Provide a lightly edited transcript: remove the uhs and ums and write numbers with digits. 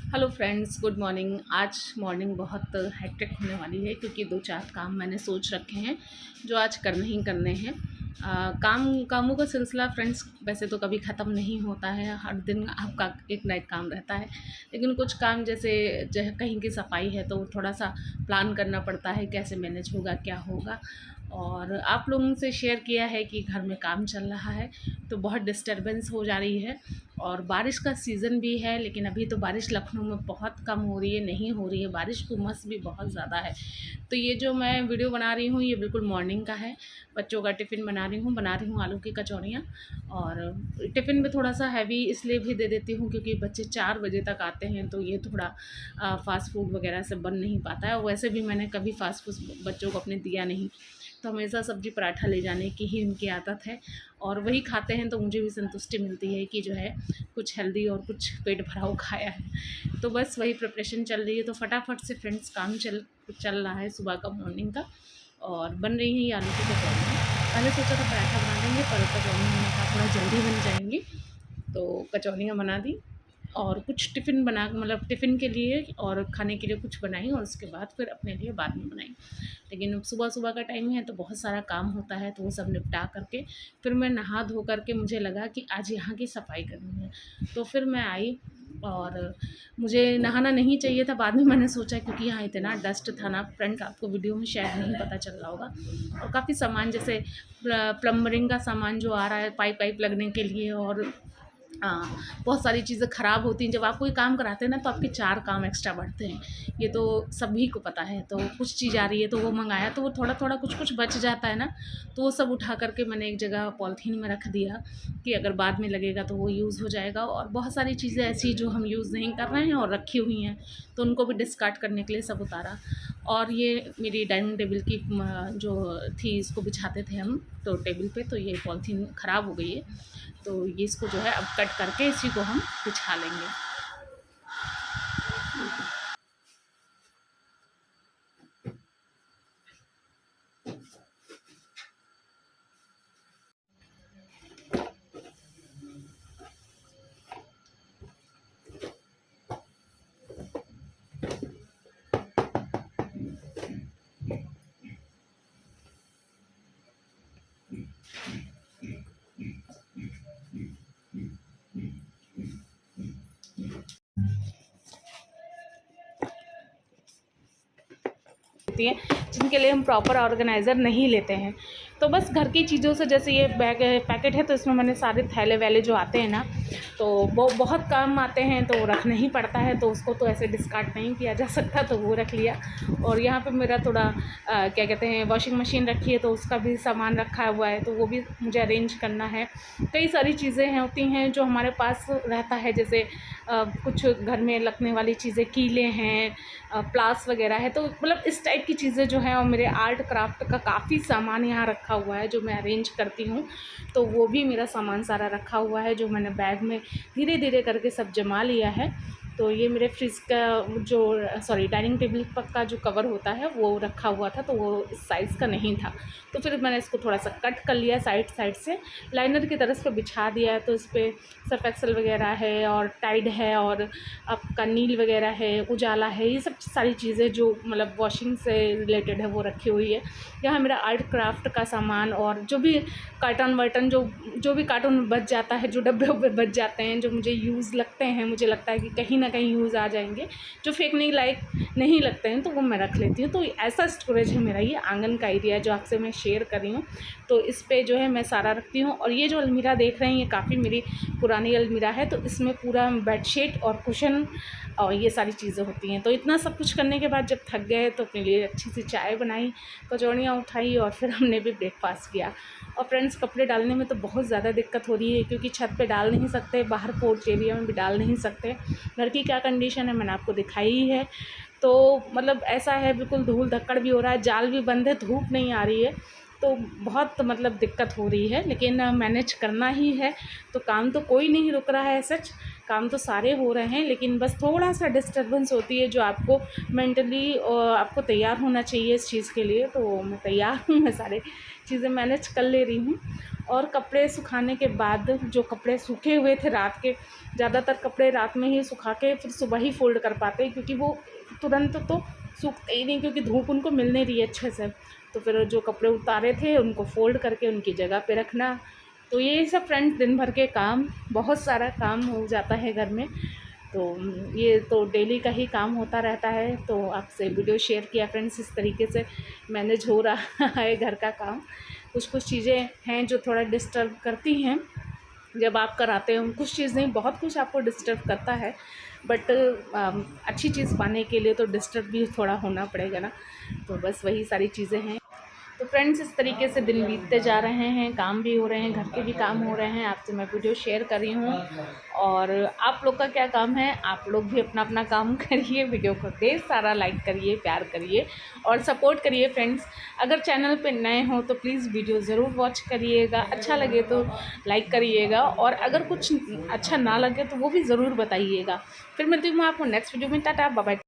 Hello friends, good morning. आज morning बहुत hectic होने वाली है क्योंकि दो चार काम मैंने सोच रखे हैं जो आज करने ही करने हैं। कामों का सिलसिला फ्रेंड्स वैसे तो कभी ख़त्म नहीं होता है, हर दिन आपका एक ना एक काम रहता है। लेकिन कुछ काम जैसे कहीं की सफाई है तो थोड़ा सा प्लान करना पड़ता है, कैसे मैनेज होगा, क्या होगा। और आप लोगों से शेयर किया है कि घर में काम चल रहा है तो बहुत डिस्टरबेंस हो जा रही है। और बारिश का सीज़न भी है, लेकिन अभी तो बारिश लखनऊ में बहुत कम हो रही है, नहीं हो रही है बारिश, उमस भी बहुत ज़्यादा है। तो ये जो मैं वीडियो बना रही हूँ ये बिल्कुल मॉर्निंग का है। बच्चों का टिफ़िन बना रही हूँ आलू की कचौड़ियाँ। और टिफ़िन में थोड़ा सा हैवी इसलिए भी दे देती हूँ क्योंकि बच्चे 4 बजे तक आते हैं, तो ये थोड़ा फ़ास्ट फूड वगैरह से बन नहीं पाता है। और वैसे भी मैंने कभी फ़ास्ट फूड बच्चों को अपने दिया नहीं, तो हमेशा सब्ज़ी पराठा ले जाने की ही उनकी आदत है। और वही खाते हैं तो मुझे भी संतुष्टि मिलती है कि जो है कुछ हेल्दी और कुछ पेट भराव खाया है। तो बस वही प्रिपरेशन चल रही है। तो फटाफट से फ्रेंड्स काम चल रहा है सुबह का, मॉर्निंग का। और बन रही है ये आलू की कचौड़ियाँ। पहले सोचा था पराठा बना देंगे, पर कचौड़ियाँ मैंने कहा थोड़ा जल्दी बन जाएंगी, तो कचौड़ियाँ बना दी। और कुछ टिफ़िन बना, मतलब टिफ़िन के लिए और खाने के लिए कुछ बनाई, और उसके बाद फिर अपने लिए बाद में बनाई। लेकिन सुबह-सुबह का टाइम है तो बहुत सारा काम होता है, तो वो सब निपटा करके फिर मैं नहा धो करके मुझे लगा कि आज यहाँ की सफाई करनी है। तो फिर मैं आई, और मुझे नहाना नहीं चाहिए था, बाद में मैंने सोचा क्योंकि यहाँ इतना डस्ट था ना फ्रेंड्स, आपको वीडियो में शायद नहीं पता चल रहा होगा। और काफ़ी सामान जैसे प्लम्बरिंग का सामान जो आ रहा है पाइप वाइप लगने के लिए, और बहुत सारी चीज़ें ख़राब होती हैं। जब आप कोई काम कराते हैं ना तो आपके 4 काम एक्स्ट्रा बढ़ते हैं, ये तो सभी को पता है। तो कुछ चीज़ आ रही है तो वो मँगाया, तो वो थोड़ा-थोड़ा कुछ-कुछ बच जाता है ना, तो वो सब उठा कर के मैंने एक जगह पॉलीथीन में रख दिया कि अगर बाद में लगेगा तो वो यूज़ हो जाएगा। और बहुत सारी चीज़ें ऐसी जो हम यूज़ नहीं कर रहे हैं और रखी हुई हैं, तो उनको भी डिस्कार्ड करने के लिए सब उतारा। और ये मेरी डाइनिंग टेबल की जो थी, इसको बिछाते थे हम तो टेबल पे, तो ये पॉलीथीन ख़राब हो गई है, तो ये इसको जो है अब कट करके इसी को हम बिछा लेंगे। होती हैं जिनके लिए हम प्रॉपर ऑर्गेनाइज़र नहीं लेते हैं। तो बस घर की चीज़ों से, जैसे ये बैग पैकेट है तो इसमें मैंने सारे थैले वैले जो आते हैं ना, तो वो बहुत काम आते हैं तो रखना ही पड़ता है, तो उसको तो ऐसे डिस्कार्ड नहीं किया जा सकता, तो वो रख लिया। और यहाँ पे मेरा थोड़ा क्या कहते हैं, वॉशिंग मशीन रखी है तो उसका भी सामान रखा हुआ है, तो वो भी मुझे अरेंज करना है। कई सारी चीज़ें हैं होती हैं जो हमारे पास रहता है, जैसे कुछ घर में लगने वाली चीज़ें, कीले हैं, प्लास वगैरह है, तो मतलब इस टाइप की चीज़ें जो हैं। और मेरे आर्ट क्राफ्ट का काफ़ी सामान यहाँ रखा हुआ है जो मैं अरेंज करती हूँ, तो वो भी मेरा सामान सारा रखा हुआ है जो मैंने बैग में धीरे धीरे करके सब जमा लिया है। तो ये मेरे फ्रिज का जो डाइनिंग टेबल का जो कवर होता है वो रखा हुआ था, तो वो इस साइज़ का नहीं था, तो फिर मैंने इसको थोड़ा सा कट कर लिया साइड साइड से, लाइनर की तरफ पे बिछा दिया है। तो इस पर सर्फ एक्सेल वगैरह है, और टाइड है, और आपका नील वगैरह है, उजाला है, ये सब सारी चीज़ें जो मतलब वॉशिंग से रिलेटेड है वो रखी हुई है। यहाँ मेरा आर्ट क्राफ्ट का सामान, और जो भी कार्टन वर्टन जो भी कार्टून बच जाता है, जो डब्बे उब्बे बच जाते हैं, जो मुझे यूज़ लगते हैं, मुझे लगता है कि कहीं ना कहीं यूज़ आ जाएंगे, जो फेंकने लायक नहीं लगते हैं, तो वो मैं रख लेती हूँ। तो ऐसा स्टोरेज है मेरा, ये आंगन का एरिया जो आपसे मैं शेयर कर रही हूँ, तो इस पे जो है मैं सारा रखती हूँ। और ये जो अलमीरा देख रहे हैं ये काफ़ी मेरी पुरानी अलमीरा है, तो इसमें पूरा बेडशीट और कुशन और ये सारी चीज़ें होती हैं। तो इतना सब कुछ करने के बाद जब थक गए तो अपने लिए अच्छी सी चाय बनाई, कचौड़ियाँ उठाई, और फिर हमने भी ब्रेकफास्ट किया। और फ्रेंड्स, कपड़े डालने में तो बहुत ज़्यादा दिक्कत हो रही है क्योंकि छत पे डाल नहीं सकते, बाहर पोर्च एरिया में भी डाल नहीं सकते। घर की क्या कंडीशन है मैंने आपको दिखाई ही है। तो मतलब ऐसा है, बिल्कुल धूल धक्कड़ भी हो रहा है, जाल भी बंद है, धूप नहीं आ रही है, तो बहुत मतलब दिक्कत हो रही है, लेकिन मैनेज करना ही है। तो काम तो कोई नहीं रुक रहा है सच, काम तो सारे हो रहे हैं, लेकिन बस थोड़ा सा डिस्टर्बेंस होती है जो आपको मेंटली आपको तैयार होना चाहिए इस चीज़ के लिए। तो मैं तैयार हूँ, मैं सारे चीज़ें मैनेज कर ले रही हूँ। और कपड़े सुखाने के बाद जो कपड़े सूखे हुए थे रात के, ज़्यादातर कपड़े रात में ही सुखा के फिर सुबह ही फ़ोल्ड कर पाते हैं, क्योंकि वो तुरंत तो सूखते ही नहीं, क्योंकि धूप उनको मिल नहीं रही है अच्छे से। तो फिर जो कपड़े उतारे थे उनको फ़ोल्ड करके उनकी जगह पे रखना। तो ये सब फ्रेंड्स दिन भर के काम, बहुत सारा काम हो जाता है घर में। तो ये तो डेली का ही काम होता रहता है। तो आपसे वीडियो शेयर किया फ्रेंड्स, इस तरीके से मैनेज हो रहा है घर का काम। कुछ चीज़ें हैं जो थोड़ा डिस्टर्ब करती हैं जब आप कराते हो, कुछ चीज़ नहीं, बहुत कुछ आपको डिस्टर्ब करता है, बट अच्छी चीज़ पाने के लिए तो डिस्टर्ब भी थोड़ा होना पड़ेगा ना। तो बस वही सारी चीज़ें हैं। तो फ्रेंड्स इस तरीके से दिन बीतते जा रहे हैं, काम भी हो रहे हैं, घर के भी काम हो रहे हैं, आपसे मैं वीडियो शेयर कर रही हूँ। और आप लोग का क्या काम है, आप लोग भी अपना अपना काम करिए, वीडियो को ढेर सारा लाइक करिए, प्यार करिए और सपोर्ट करिए फ्रेंड्स। अगर चैनल पे नए हो तो प्लीज़ वीडियो ज़रूर वॉच करिएगा, अच्छा लगे तो लाइक करिएगा, और अगर कुछ अच्छा ना लगे तो वो भी ज़रूर बताइएगा। फिर मिलती हूँ मैं आपको नेक्स्ट वीडियो में। टाटा, बाय बाय।